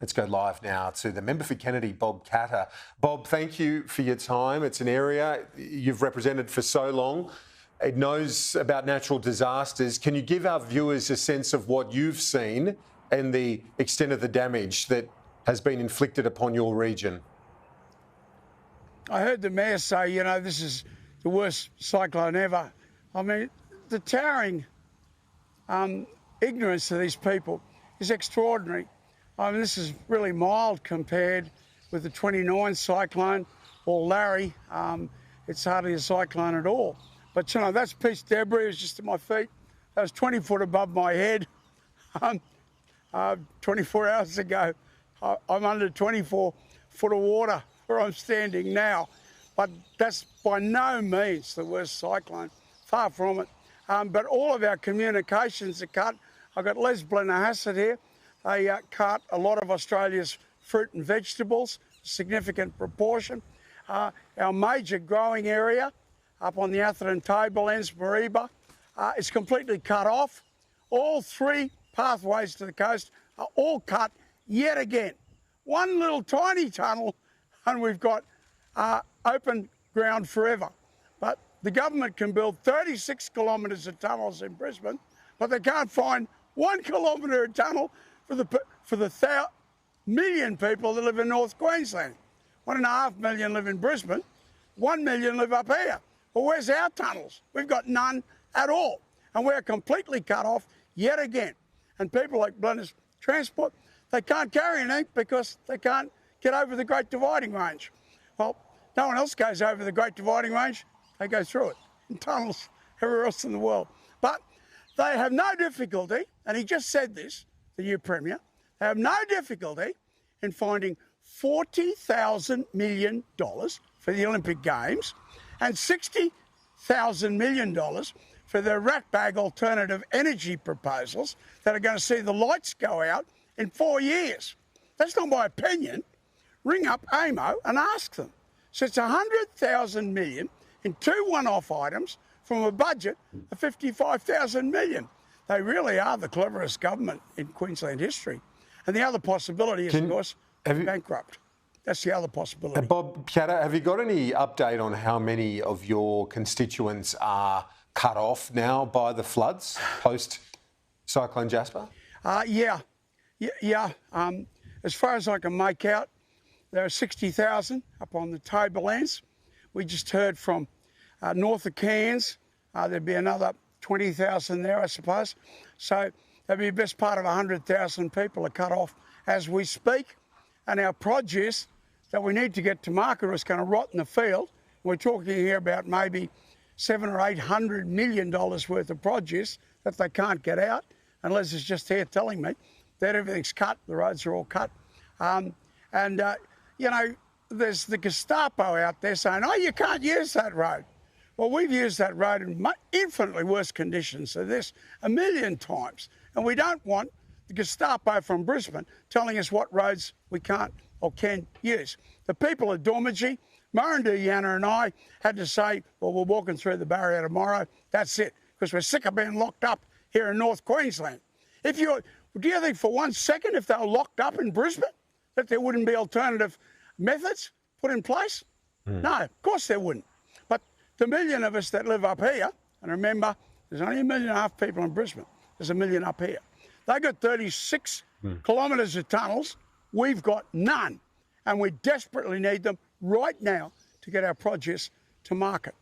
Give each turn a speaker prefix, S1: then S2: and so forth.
S1: Let's go live now to the member for Kennedy, Bob Katter. Bob, thank you for your time. It's an area you've represented for so long. It knows about natural disasters. Can you give our viewers a sense of what you've seen and the extent of the damage that has been inflicted upon your region?
S2: I heard the Mayor say, you know, this is the worst cyclone ever. I mean, the towering ignorance of these people is extraordinary. I mean, this is really mild compared with the 29 cyclone or Larry. It's hardly a cyclone at all. But, you know, that's piece debris. It was just at my feet. That was 20 foot above my head 24 hours ago. I'm under 24 foot of water where I'm standing now. But that's by no means the worst cyclone. Far from it. But all of our communications are cut. I've got Les Blennerhassett here. They cut a lot of Australia's fruit and vegetables, a significant proportion. Our major growing area up on the Atherton Tablelands, Mareeba, is completely cut off. All three pathways to the coast are all cut yet again. One little tiny tunnel and we've got open ground forever. But the government can build 36 kilometres of tunnels in Brisbane, but they can't find 1 kilometre of tunnel for the million people that live in North Queensland. 1.5 million live in Brisbane, 1 million live up here. Well, where's our tunnels? We've got none at all. And we're completely cut off yet again. And people like Blenner's Transport, they can't carry anything because they can't get over the Great Dividing Range. Well, no one else goes over the Great Dividing Range. They go through it in tunnels everywhere else in the world. But they have no difficulty, and he just said this, the new Premier, they have no difficulty in finding $40,000 million for the Olympic Games and $60,000 million for their ratbag alternative energy proposals that are going to see the lights go out in 4 years. That's not my opinion. Ring up AEMO and ask them. So it's $100,000 million in two one-off items from a budget of $55,000 million. They really are the cleverest government in Queensland history. And the other possibility is, of course, bankrupt. That's the other possibility.
S1: Bob Katter, have you got any update on how many of your constituents are cut off now by the floods post-Cyclone Jasper?
S2: Yeah. As far as I can make out, there are 60,000 up on the Tablelands. We just heard from north of Cairns. There'd be another 20,000 there, I suppose. So there'd be the best part of 100,000 people are cut off as we speak. And our produce that we need to get to market is going to rot in the field. We're talking here about maybe $700 or $800 million worth of produce that they can't get out. And Les is just here telling me that everything's cut, the roads are all cut. You know, there's the Gestapo out there saying, oh, you can't use that road. Well, we've used that road in infinitely worse conditions than this a million times. And we don't want the Gestapo from Brisbane telling us what roads we can't or can use. The people of Dormagee, Murrindoo and I had to say, well, we're walking through the barrier tomorrow. That's it, because we're sick of being locked up here in North Queensland. Do you think for 1 second if they were locked up in Brisbane that there wouldn't be alternative methods put in place? No, of course there wouldn't. But the million of us that live up here, and remember, there's only 1.5 million people in Brisbane. There's 1 million up here. They got 36 kilometres of tunnels. We've got none. And we desperately need them right now to get our produce to market.